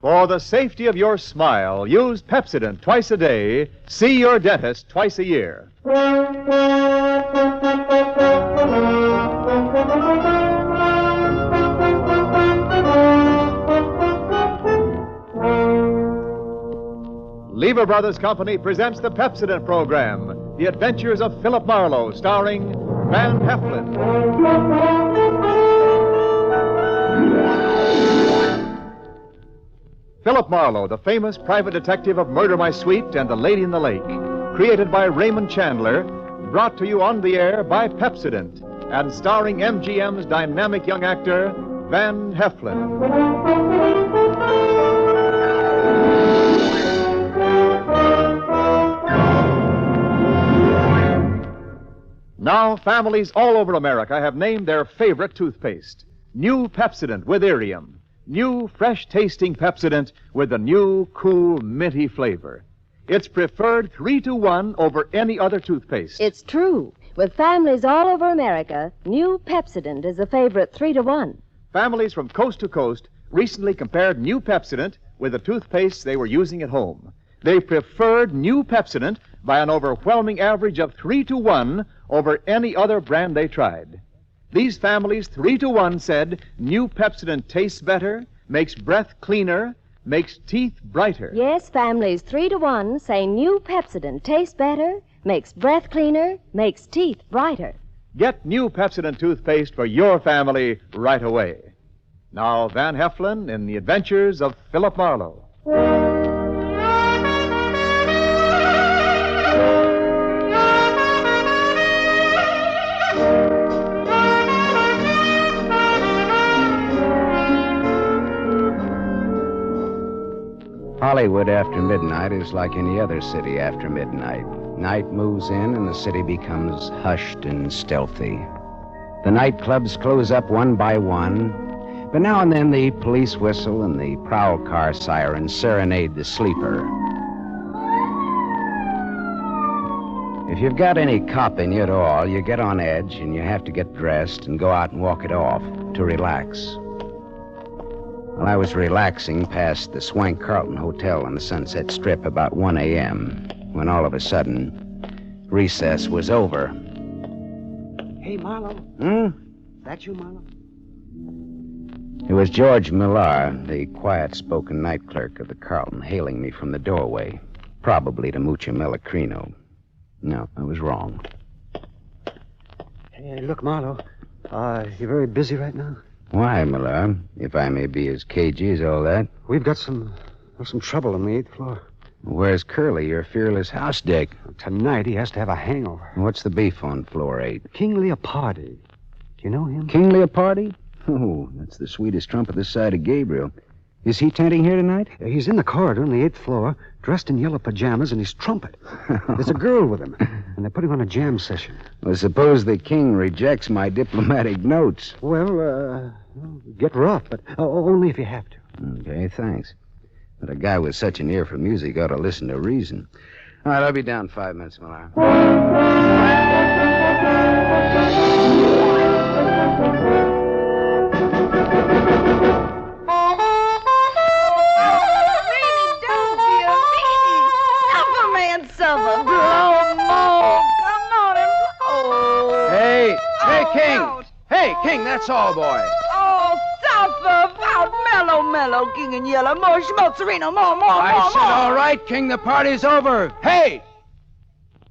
For the safety of your smile, use Pepsodent twice a day. See your dentist twice a year. Lever Brothers Company presents the Pepsodent program, The Adventures of Philip Marlowe, starring Van Heflin. Philip Marlowe, the famous private detective of Murder My Sweet and The Lady in the Lake, created by Raymond Chandler, brought to you on the air by Pepsodent, and starring MGM's dynamic young actor, Van Heflin. Now, families all over America have named their favorite toothpaste, New Pepsodent with Irium. New, fresh-tasting Pepsodent with a new, cool, minty flavor. It's preferred 3-to-1 over any other toothpaste. It's true. With families all over America, New Pepsodent is a favorite 3-to-1. Families from coast to coast recently compared New Pepsodent with the toothpaste they were using at home. They preferred New Pepsodent by an overwhelming average of 3-to-1 over any other brand they tried. These families, 3-to-1, said New Pepsodent tastes better, makes breath cleaner, makes teeth brighter. Yes, families 3-to-1 say New Pepsodent tastes better, makes breath cleaner, makes teeth brighter. Get New Pepsodent toothpaste for your family right away. Now, Van Heflin in The Adventures of Philip Marlowe. Hollywood after midnight is like any other city after midnight. Night moves in and the city becomes hushed and stealthy. The nightclubs close up one by one, but now and then the police whistle and the prowl car sirens serenade the sleeper. If you've got any cop in you at all, you get on edge and you have to get dressed and go out and walk it off to relax. Well, I was relaxing past the Swank Carlton Hotel on the Sunset Strip about 1 a.m. when all of a sudden, recess was over. Hey, Marlowe. That you, Marlowe? It was George Millar, the quiet-spoken night clerk of the Carlton, hailing me from the doorway, probably to Mucha Melacrino. No, I was wrong. Hey, look, Marlowe. You're very busy right now? Why, Millar? If I may be as cagey as all that. We've got some trouble on the 8th floor. Where's Curly, your fearless house dick? Tonight he has to have a hangover. What's the beef on floor 8? King Leopardi. Do you know him? King Leopardi? Oh, that's the sweetest trump this side of Gabriel. Is he tenting here tonight? He's in the corridor on the 8th floor, dressed in yellow pajamas, and he's trumpet. There's a girl with him, and they're putting on a jam session. Well, suppose the king rejects my diplomatic notes. Well, get rough, but only if you have to. Okay, thanks. But a guy with such an ear for music ought to listen to reason. All right, I'll be down 5 minutes, Millar. Hey, King, that's all, boy. Oh, suffer, out, mellow, King and yellow, more schmozzerino, more. I said, all right, King, the party's over. Hey!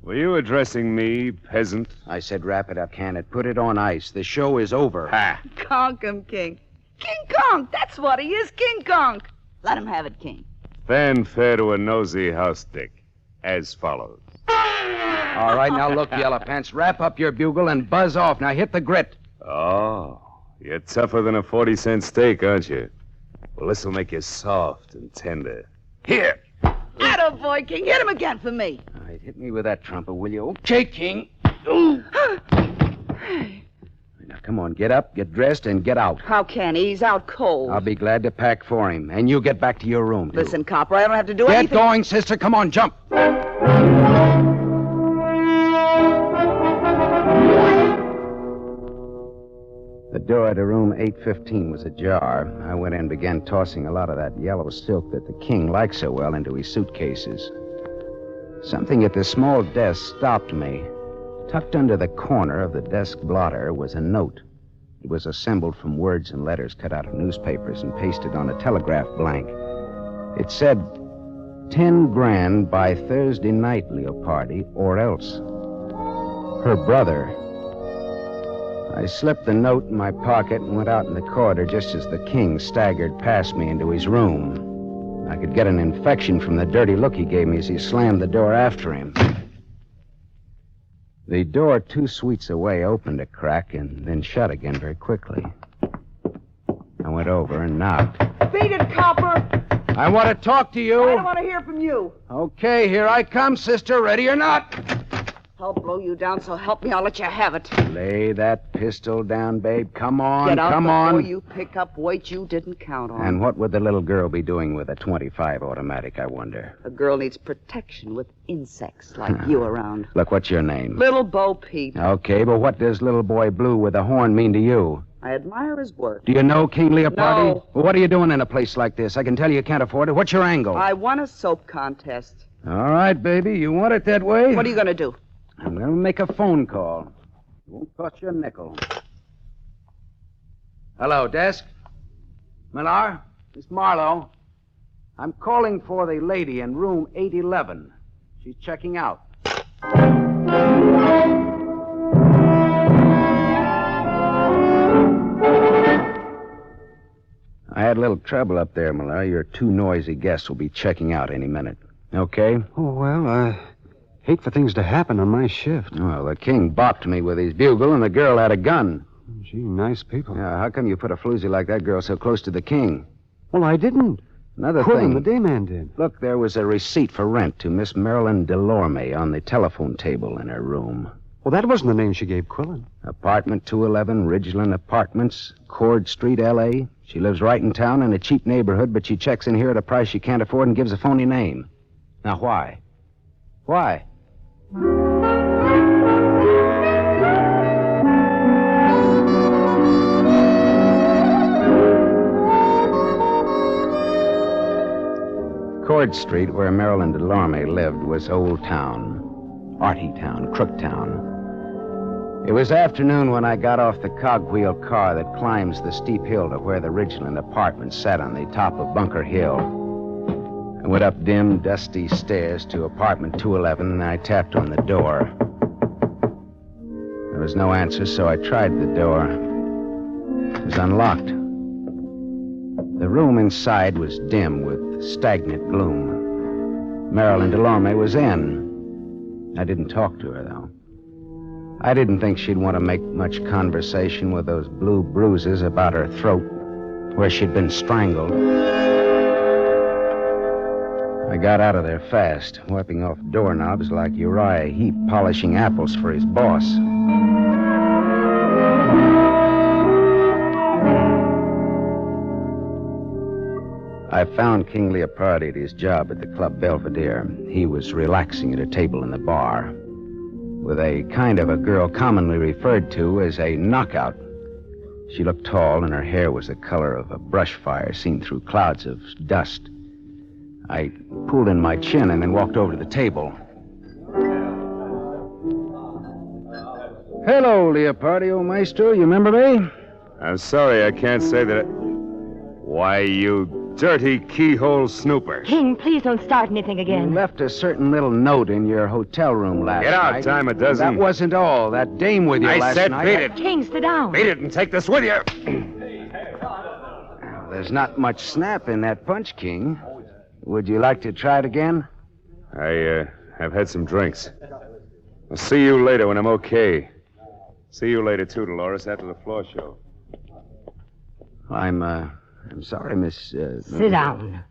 Were you addressing me, peasant? I said, wrap it up, can it? Put it on ice. The show is over. Ha! Conk him, King. King Conk, that's what he is, King Conk. Let him have it, King. Fanfare to a nosy house dick, as follows. All right, now look, Yellow Pants, wrap up your bugle and buzz off. Now hit the grit. Oh, you're tougher than a 40-cent steak, aren't you? Well, this'll make you soft and tender. Here! Attaboy, King. Hit him again for me. All right, hit me with that trumpet, will you? Okay, King. Ooh. Now, come on, get up, get dressed, and get out. How can he? He's out cold. I'll be glad to pack for him. And you get back to your room, too. Listen, copper, I don't have to do anything. anything. Get going, sister. Come on, jump. The door to room 815 was ajar. I went in and began tossing a lot of that yellow silk that the king liked so well into his suitcases. Something at the small desk stopped me. Tucked under the corner of the desk blotter was a note. It was assembled from words and letters cut out of newspapers and pasted on a telegraph blank. It said, 10 grand by Thursday night, Leopardi, or else. Her brother. I slipped the note in my pocket and went out in the corridor just as the king staggered past me into his room. I could get an infection from the dirty look he gave me as he slammed the door after him. The door 2 suites away opened a crack and then shut again very quickly. I went over and knocked. Beat it, copper! I want to talk to you. I don't want to hear from you. Okay, here I come, sister. Ready or not? I'll blow you down, so help me, I'll let you have it. Lay that pistol down, babe. Come on, Get out come before on. you pick up weight you didn't count on. And what would the little girl be doing with a 25 automatic, I wonder? A girl needs protection with insects like you around. Look, what's your name? Little Bo Peep. Okay, but what does little boy Blue with a horn mean to you? I admire his work. Do you know King Leopardi? No. Well, what are you doing in a place like this? I can tell you can't afford it. What's your angle? I won a soap contest. All right, baby. You want it that way? What are you going to do? I'm going to make a phone call. It won't cost you a nickel. Hello, desk. Millar? Miss Marlowe. I'm calling for the lady in room 811. She's checking out. I had a little trouble up there, Millar. Your 2 noisy guests will be checking out any minute. Okay? Oh, well, I hate for things to happen on my shift. Well, the king bopped me with his bugle, and the girl had a gun. Gee, nice people. Yeah, how come you put a floozy like that girl so close to the king? Well, I didn't. Another Quillen, thing. the day man did. Look, there was a receipt for rent to Miss Marilyn Delorme on the telephone table in her room. Well, that wasn't the name she gave Quillen. Apartment 211, Ridgeland Apartments, Cord Street, L.A. She lives right in town in a cheap neighborhood, but she checks in here at a price she can't afford and gives a phony name. Now, why? Why? Cord Street, where Marilyn Delorme lived, was Old Town, Arty Town, Crook Town. It was afternoon when I got off the cogwheel car that climbs the steep hill to where the Ridgeland Apartments sat on the top of Bunker Hill. I went up dim, dusty stairs to apartment 211, and I tapped on the door. There was no answer, so I tried the door. It was unlocked. The room inside was dim with stagnant gloom. Marilyn Delorme was in. I didn't talk to her, though. I didn't think she'd want to make much conversation with those blue bruises about her throat where she'd been strangled. I got out of there fast, wiping off doorknobs like Uriah Heep polishing apples for his boss. I found King Leopardi at his job at the Club Belvedere. He was relaxing at a table in the bar with a kind of a girl commonly referred to as a knockout. She looked tall, and her hair was the color of a brush fire seen through clouds of dust. I pulled in my chin and then walked over to the table. Hello, Leopardi, old maestro. You remember me? I'm sorry, I can't say that. Why, you dirty keyhole snooper. King, please don't start anything You again. left a certain little note in your hotel room last Get out, night. dime a dozen. That wasn't all. That dame with you I last said night. beat it. King, sit down. Beat it and take this with you. There's not much snap in that punch, King. Would you like to try it again? I have had some drinks. I'll see you later when I'm okay. See you later, too, Dolores, after the floor show. I'm sorry, Miss... Sit down.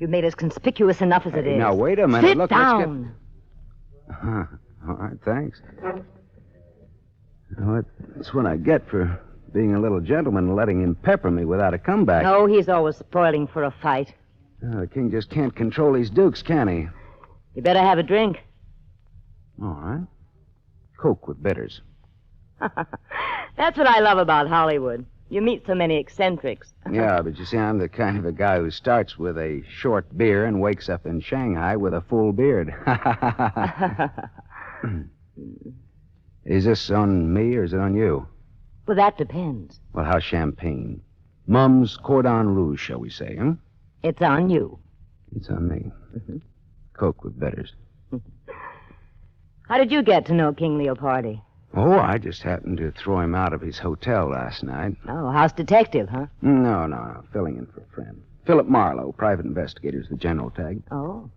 You've made us conspicuous enough as it is. Now, wait a minute. Sit Look, down. Let's get... All right, thanks. Well, that's what I get for being a little gentleman and letting him pepper me without a comeback. No, he's always spoiling for a fight. The king just can't control his dukes, can he? You better have a drink. All right. Coke with bitters. That's what I love about Hollywood. You meet so many eccentrics. Yeah, but you see, I'm the kind of a guy who starts with a short beer and wakes up in Shanghai with a full beard. Is this on me or is it on you? Well, that depends. Well, how's champagne? Mum's cordon rouge, shall we say, huh? It's on you. It's on me. Coke with bitters. How did you get to know King Leopardi? Oh, I just happened to throw him out of his hotel last night. Oh, house detective, huh? No. Filling in for a friend. Philip Marlowe, private investigator's the general tag. Oh.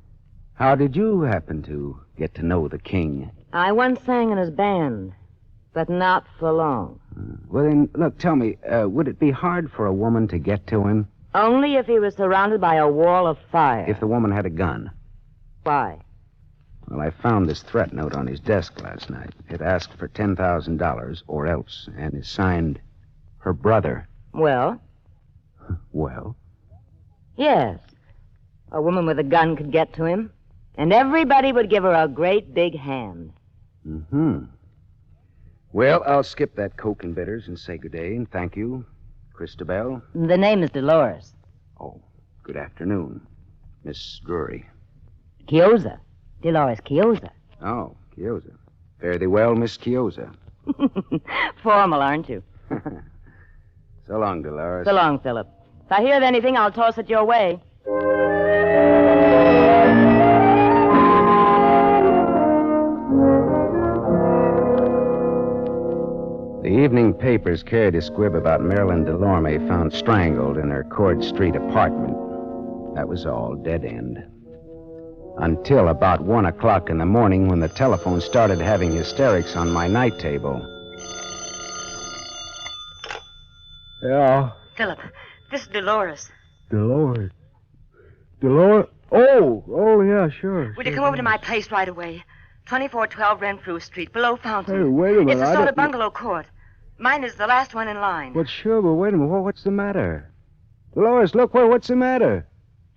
How did you happen to get to know the king? I once sang in his band, but not for long. Well, then, look, tell me, would it be hard for a woman to get to him? Only if he was surrounded by a wall of fire. If the woman had a gun? Why? Well, I found this threat note on his desk last night. It asked for $10,000 or else, and is signed her brother. Well? Well? Yes. A woman with a gun could get to him, and everybody would give her a great big hand. Mm-hmm. Well, I'll skip that Coke and bitters and say good day and thank you, Christabel. The name is Dolores. Oh, good afternoon, Miss Drury. Chiozza. Dolores Chiozza. Oh, Chiozza. Fare thee well, Miss Chiozza. Formal, aren't you? So long, Dolores. So long, Philip. If I hear of anything, I'll toss it your way. The evening papers carried a squib about Marilyn Delorme found strangled in her Cord Street apartment. That was all, dead end. Until about 1 o'clock in the morning when the telephone started having hysterics on my night table. Yeah, Philip, this is Dolores. Dolores. Dolores? Oh, yeah, sure. Would you come over to my place right away? 2412 Renfrew Street, below Fountain. Hey, wait a minute. It's a I sort of don't- bungalow court. Mine is the last one in line. Well, sure, but wait a minute. What's the matter? Dolores, look, what's the matter?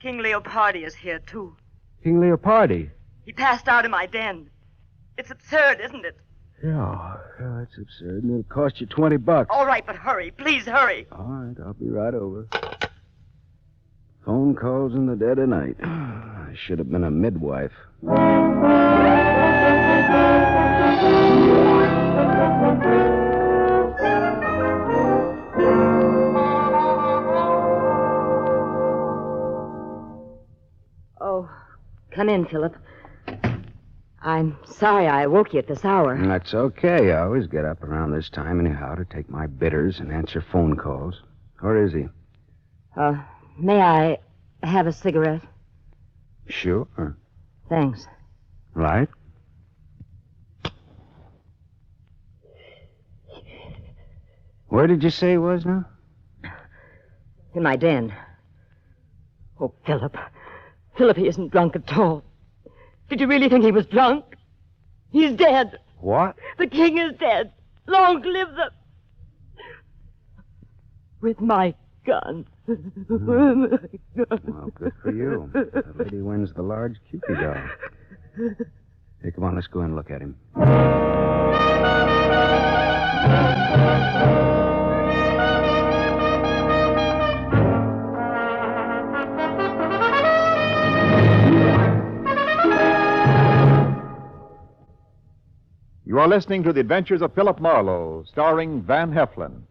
King Leopardi is here, too. King Leopardi. He passed out in my den. It's absurd, isn't it? Yeah, that's absurd. And it'll cost you $20. All right, but hurry. Please hurry. All right, I'll be right over. Phone calls in the dead of night. I should have been a midwife. Oh, come in, Philip. I'm sorry I woke you at this hour. That's okay. I always get up around this time anyhow to take my bitters and answer phone calls. Where is he? May I have a cigarette? Sure. Thanks. Right. Where did you say he was now? In my den. Oh, Philip. Philip, he isn't drunk at all. Did you really think he was drunk? He's dead. What? The king is dead. Long live the... With my gun. Well, good for you. The lady wins the large Cupid doll. Hey, come on, let's go and look at him. You are listening to The Adventures of Philip Marlowe, starring Van Heflin.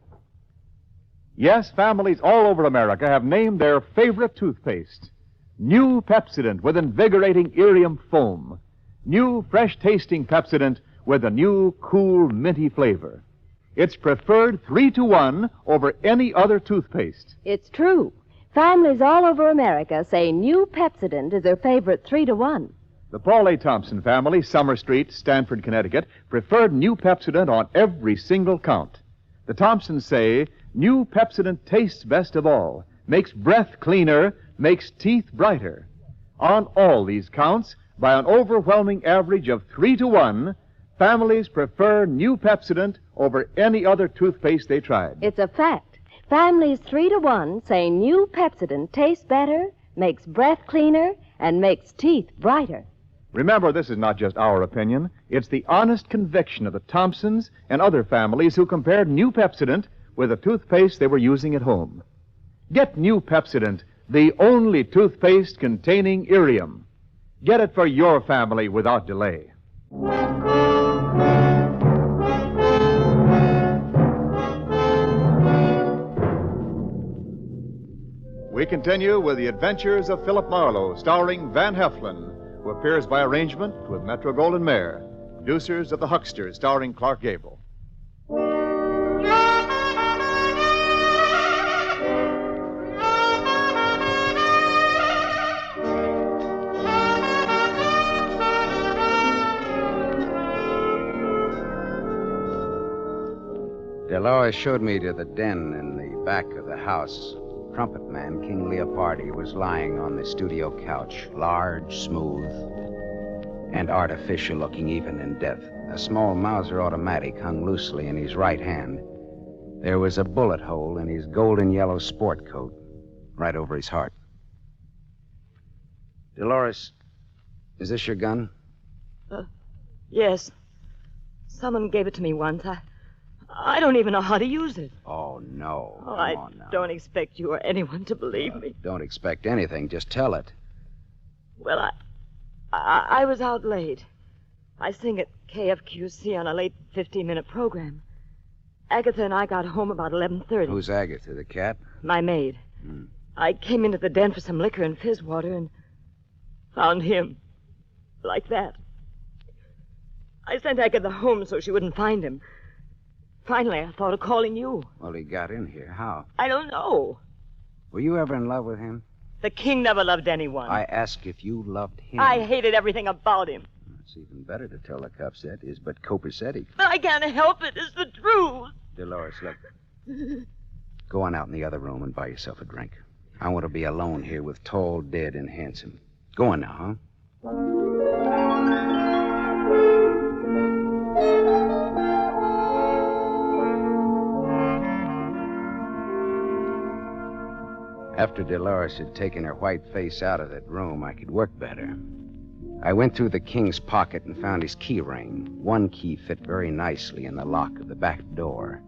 Yes, families all over America have named their favorite toothpaste. New Pepsodent with invigorating Irium foam. New fresh-tasting Pepsodent with a new, cool, minty flavor. It's preferred 3-to-1 over any other toothpaste. It's true. Families all over America say new Pepsodent is their favorite 3-to-1. The Paul A. Thompson family, Summer Street, Stamford, Connecticut, preferred new Pepsodent on every single count. The Thompsons say new Pepsodent tastes best of all, makes breath cleaner, makes teeth brighter. On all these counts, by an overwhelming average of 3-to-1, families prefer new Pepsodent over any other toothpaste they tried. It's a fact. Families 3-to-1 say new Pepsodent tastes better, makes breath cleaner, and makes teeth brighter. Remember, this is not just our opinion. It's the honest conviction of the Thompsons and other families who compared new Pepsodent with the toothpaste they were using at home. Get new Pepsodent, the only toothpaste containing irium. Get it for your family without delay. We continue with The Adventures of Philip Marlowe, starring Van Heflin, who appears by arrangement with Metro-Goldwyn-Mayer, producers of The Hucksters, starring Clark Gable. Dolores showed me to the den in the back of the house. Trumpet man King Leopardi was lying on the studio couch, large, smooth, and artificial looking even in death. A small Mauser automatic hung loosely in his right hand. There was a bullet hole in his golden yellow sport coat, right over his heart. Dolores, is this your gun? Yes. Someone gave it to me once. I don't even know how to use it. Oh, no. Oh, Come I on now. don't expect you or anyone to believe me. Don't expect anything. Just tell it. Well, I was out late. I sing at KFQC on a late 15-minute program. Agatha and I got home about 11:30. Who's Agatha, the cat? My maid. I came into the den for some liquor and fizz water and found him. Like that. I sent Agatha home so she wouldn't find him. Finally, I thought of calling you. Well, he got in here. How? I don't know. Were you ever in love with him? The king never loved anyone. I ask if you loved him. I hated everything about him. It's even better to tell the cops that is but copacetic. But I can't help it. It's the truth. Dolores, look. Go on out in the other room and buy yourself a drink. I want to be alone here with tall, dead, and handsome. Go on now, huh? After Dolores had taken her white face out of that room, I could work better. I went through the king's pocket and found his key ring. One key fit very nicely in the lock of the back door.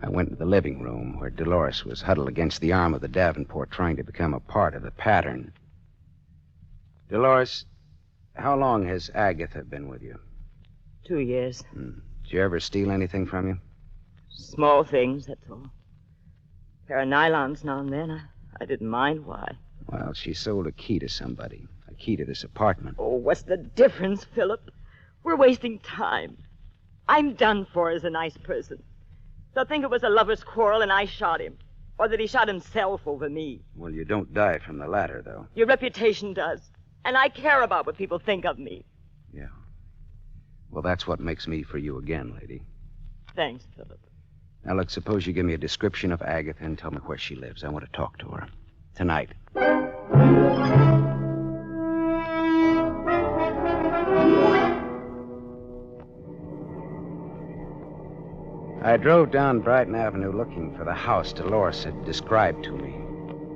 I went to the living room where Dolores was huddled against the arm of the Davenport trying to become a part of the pattern. Dolores, how long has Agatha been with you? 2 years. Did you ever steal anything from you? Small things, that's all. Pair of nylons now and then. I didn't mind. Why? Well, she sold a key to somebody. A key to this apartment. Oh, what's the difference, Philip? We're wasting time. I'm done for as a nice person. They'll think it was a lover's quarrel and I shot him. Or that he shot himself over me. Well, you don't die from the latter, though. Your reputation does. And I care about what people think of me. Yeah. Well, that's what makes me for you again, lady. Thanks, Philip. Now, look, suppose you give me a description of Agatha and tell me where she lives. I want to talk to her. Tonight. I drove down Brighton Avenue looking for the house Dolores had described to me.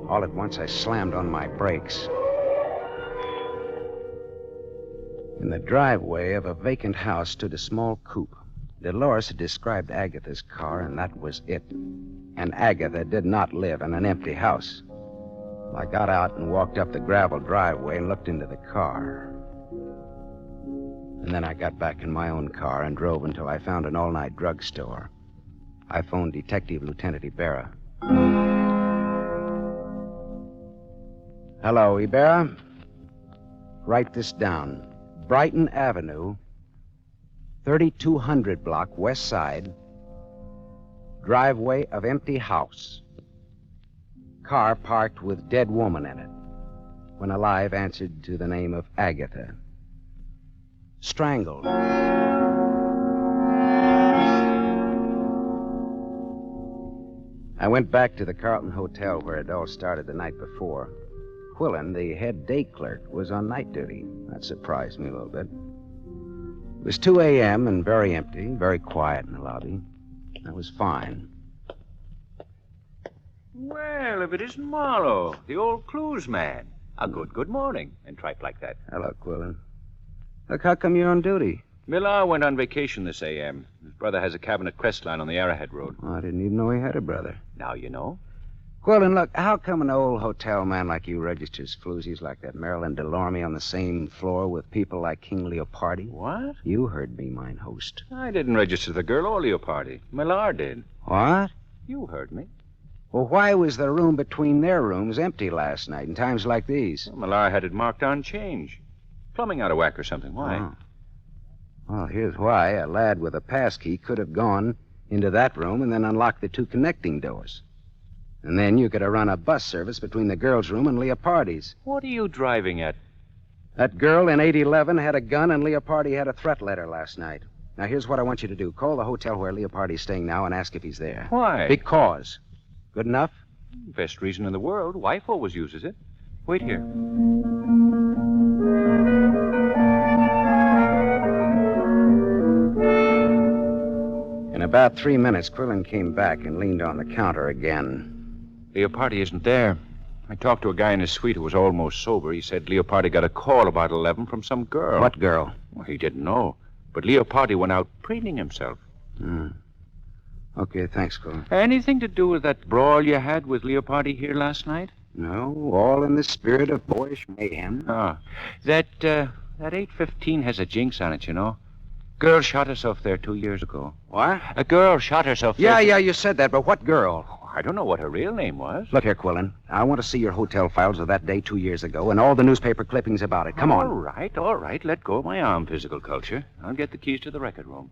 All at once, I slammed on my brakes. In the driveway of a vacant house stood a small coupe. Dolores had described Agatha's car, and that was it. And Agatha did not live in an empty house. I got out and walked up the gravel driveway and looked into the car. And then I got back in my own car and drove until I found an all-night drugstore. I phoned Detective Lieutenant Ibarra. Hello, Ibarra. Write this down. Brighton Avenue, 3200 block, west side, driveway of empty house. Car parked with dead woman in it. When alive, answered to the name of Agatha. Strangled. I went back to the Carlton Hotel where it all started the night before. Quillen, the head day clerk, was on night duty. That surprised me a little bit. It was 2 a.m. and very empty, very quiet in the lobby. That was fine. Well, if it isn't Marlowe, the old clues man. A good morning, and tripe like that. Hello, Quillen. Look, how come you're on duty? Millar went on vacation this AM. His brother has a cabin at Crestline on the Arrowhead Road. Oh, I didn't even know he had a brother. Now you know. Quillen, look, how come an old hotel man like you registers floozies like that Marilyn Delorme on the same floor with people like King Leopardi? What? You heard me, mine host. I didn't register the girl or Leopardi. Millar did. What? You heard me. Well, why was the room between their rooms empty last night in times like these? Well, Millar had it marked on change. Plumbing out of whack or something. Why? Oh. Well, here's why. A lad with a pass key could have gone into that room and then unlocked the two connecting doors. And then you could have run a bus service between the girl's room and Leopardi's. What are you driving at? That girl in 811 had a gun and Leopardi had a threat letter last night. Now, here's what I want you to do. Call the hotel where Leopardi's staying now and ask if he's there. Why? Because. Good enough? Best reason in the world. Wife always uses it. Wait here. In about 3 minutes, Quillen came back and leaned on the counter again. Leopardi isn't there. I talked to a guy in his suite who was almost sober. He said Leopardi got a call about 11 from some girl. What girl? Well, he didn't know. But Leopardi went out preening himself. Okay, thanks, Quillen. Anything to do with that brawl you had with Leopardi here last night? No, all in the spirit of boyish mayhem. Ah, that 815 has a jinx on it, you know. Girl shot herself there 2 years ago. What? A girl shot herself there. Yeah, you said that, but what girl? I don't know what her real name was. Look here, Quillen. I want to see your hotel files of that day 2 years ago and all the newspaper clippings about it. Come on. All right. Let go of my arm, physical culture. I'll get the keys to the record room.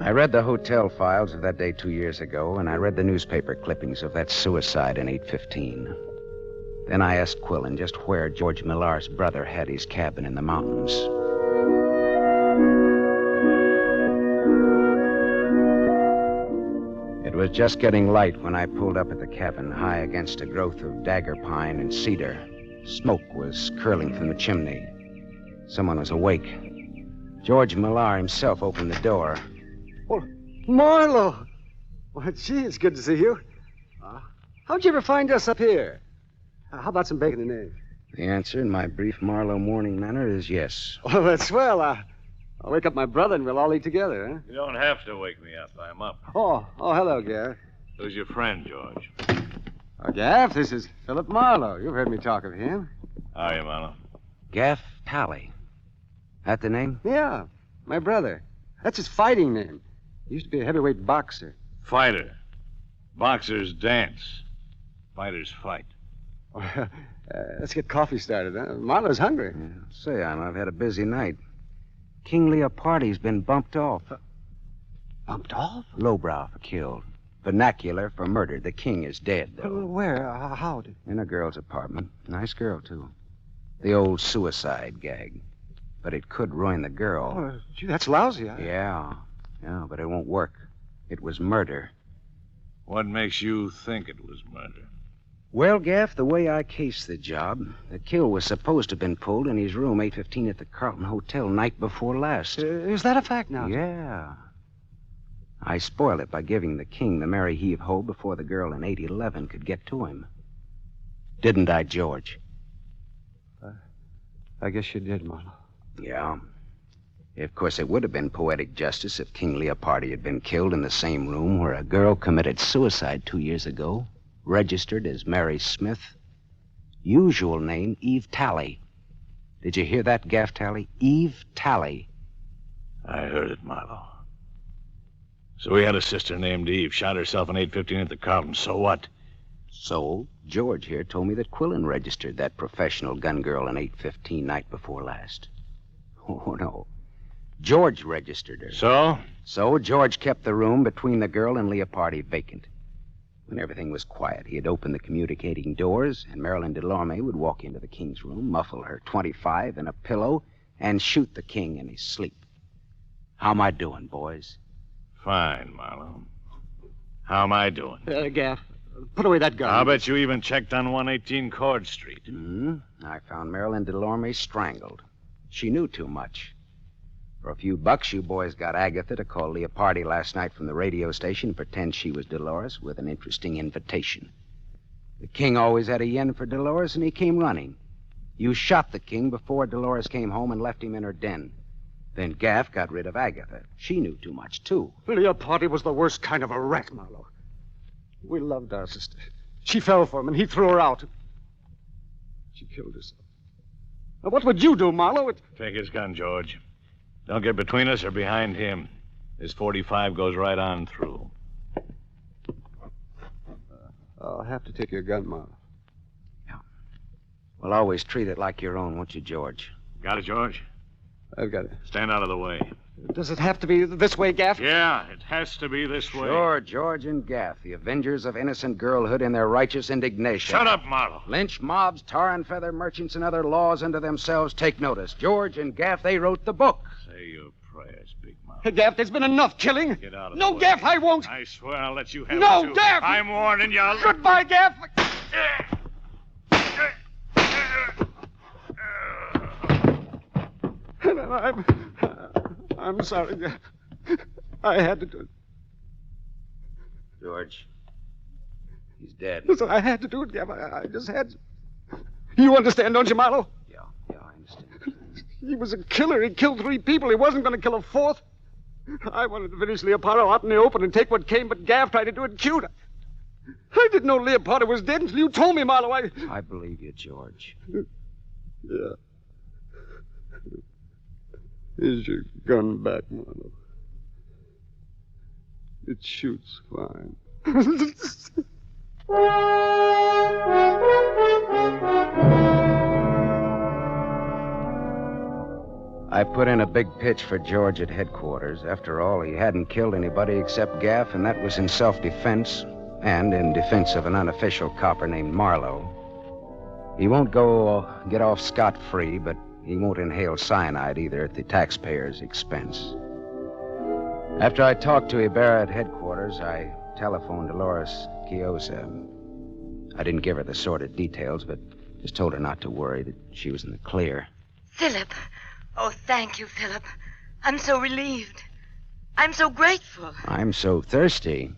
I read the hotel files of that day 2 years ago, and I read the newspaper clippings of that suicide in 815. Then I asked Quillen just where George Millar's brother had his cabin in the mountains. It was just getting light when I pulled up at the cabin, high against a growth of dagger pine and cedar. Smoke was curling from the chimney. Someone was awake. George Millar himself opened the door. Well, Marlowe! Well, gee, it's good to see you. How'd you ever find us up here? How about some bacon and eggs? The answer in my brief Marlowe morning manner is yes. Oh, that's swell. I'll wake up my brother and we'll all eat together, huh? You don't have to wake me up. I'm up. Oh, hello, Gaff. Who's your friend, George? Gaff, this is Philip Marlowe. You've heard me talk of him. How are you, Marlowe? Gaff Tally. That the name? Yeah, my brother. That's his fighting name. He used to be a heavyweight boxer. Fighter. Boxers dance. Fighters fight. Let's get coffee started, huh? Marlowe's hungry. Yeah, say, I've had a busy night. King Leopardi's been bumped off. Bumped off? Lowbrow for killed. Vernacular for murder. The king is dead, though. Where? How? In a girl's apartment. Nice girl, too. The old suicide gag. But it could ruin the girl. Oh, gee, that's lousy. Yeah, but it won't work. It was murder. What makes you think it was murder? Well, Gaff, the way I cased the job, the kill was supposed to have been pulled in his room 815 at the Carlton Hotel night before last. Is that a fact now? Yeah. I spoiled it by giving the king the merry heave-ho before the girl in 811 could get to him. Didn't I, George? I guess you did, Marlowe. Yeah. Of course, it would have been poetic justice if King Leopardi had been killed in the same room where a girl committed suicide 2 years ago, registered as Mary Smith. Usual name, Eve Tally. Did you hear that, Gaff Tally? Eve Tally. I heard it, Marlowe. So we had a sister named Eve, shot herself in 815 at the Carlton. So what? So, George here told me that Quillen registered that professional gun girl in 815 night before last. Oh, no. George registered her. So? So, George kept the room between the girl and Leopardi vacant. When everything was quiet, he'd open the communicating doors, and Marilyn Delorme would walk into the king's room, muffle her .25 in a pillow, and shoot the king in his sleep. How am I doing, boys? Fine, Marlowe. How am I doing? Gaff, put away that gun. I'll bet you even checked on 118 Cord Street. I found Marilyn Delorme strangled. She knew too much. For a few bucks, you boys got Agatha to call Leopardi last night from the radio station and pretend she was Dolores with an interesting invitation. The king always had a yen for Dolores, and he came running. You shot the king before Dolores came home and left him in her den. Then Gaff got rid of Agatha. She knew too much, too. Leopardi was the worst kind of a rat, Marlowe. We loved our sister. She fell for him, and he threw her out. She killed herself. Now, what would you do, Marlowe? Take his gun, George. Don't get between us or behind him. His 45 goes right on through. I'll have to take your gun, Marlowe. Yeah. Well, always treat it like your own, won't you, George? Got it, George? I've got it. Stand out of the way. Does it have to be this way, Gaff? Yeah, it has to be this way. Sure, George and Gaff, the avengers of innocent girlhood in their righteous indignation. Shut up, Marlowe. Lynch mobs, tar and feather merchants, and other laws unto themselves take notice. George and Gaff, they wrote the book. Say your prayers, Big Mouth. Hey, Gaff, there's been enough killing. Get out of the No, way. Gaff, I won't. I swear I'll let you have it, No, too. Gaff! I'm warning you. Goodbye, Gaff. I'm sorry, Gaff. I had to do it. George, he's dead. Listen, I had to do it, Gaff. I just had to. You understand, don't you, Marlowe? Yeah, I understand. He was a killer. He killed 3 people. He wasn't going to kill a 4th. I wanted to finish Leopardo out in the open and take what came, but Gaff tried to do it cute. I didn't know Leopardo was dead until you told me, Marlowe. I believe you, George. Yeah. Here's your gun back, Marlowe. It shoots fine. I put in a big pitch for George at headquarters. After all, he hadn't killed anybody except Gaff, and that was in self-defense and in defense of an unofficial copper named Marlowe. He won't get off scot-free, but he won't inhale cyanide either at the taxpayer's expense. After I talked to Ibarra at headquarters, I telephoned Dolores Quiosa. I didn't give her the sordid details, but just told her not to worry, that she was in the clear. Philip. Oh, thank you, Philip. I'm so relieved. I'm so grateful. I'm so thirsty.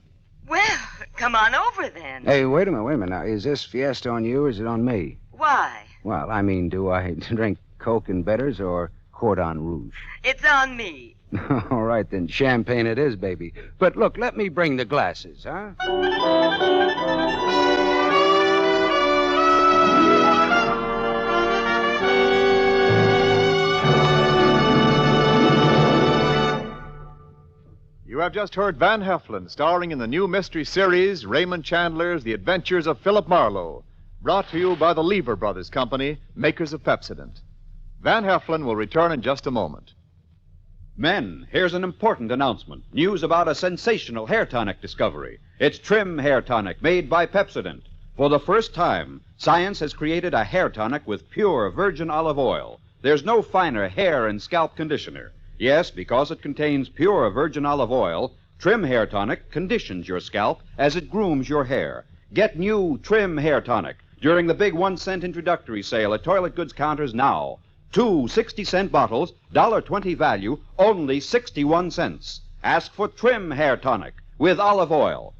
Well, come on over then. Hey, wait a minute. Now, is this fiesta on you or is it on me? Why? Well, I mean, do I drink Coke and bitters or Cordon Rouge? It's on me. All right, then. Champagne it is, baby. But look, let me bring the glasses, huh? You have just heard Van Heflin, starring in the new mystery series, Raymond Chandler's The Adventures of Philip Marlowe, brought to you by the Lever Brothers Company, makers of Pepsodent. Van Heflin will return in just a moment. Men, here's an important announcement. News about a sensational hair tonic discovery. It's Trim Hair Tonic, made by Pepsodent. For the first time, science has created a hair tonic with pure virgin olive oil. There's no finer hair and scalp conditioner. Yes, because it contains pure virgin olive oil, Trim Hair Tonic conditions your scalp as it grooms your hair. Get new Trim Hair Tonic during the big 1-cent introductory sale at toilet goods counters now. 2 60-cent bottles, $1.20 value, only 61 cents. Ask for Trim Hair Tonic with olive oil.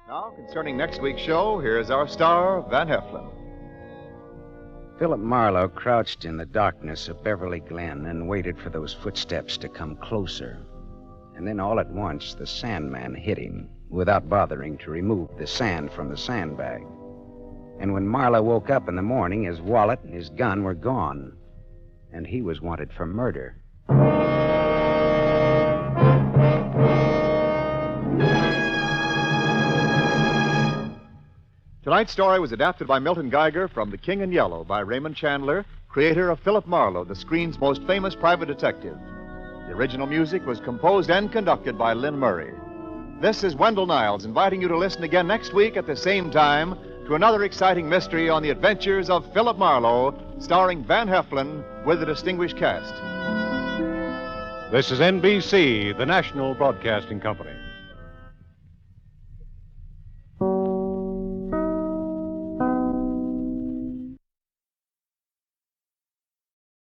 Now, concerning next week's show, here's our star, Van Heflin. Philip Marlowe crouched in the darkness of Beverly Glen and waited for those footsteps to come closer. And then all at once, the Sandman hit him without bothering to remove the sand from the sandbag. And when Marlowe woke up in the morning, his wallet and his gun were gone. And he was wanted for murder. Tonight's story was adapted by Milton Geiger from The King in Yellow by Raymond Chandler, creator of Philip Marlowe, the screen's most famous private detective. The original music was composed and conducted by Lynn Murray. This is Wendell Niles inviting you to listen again next week at the same time to another exciting mystery on the adventures of Philip Marlowe, starring Van Heflin with a distinguished cast. This is NBC, the National Broadcasting Company.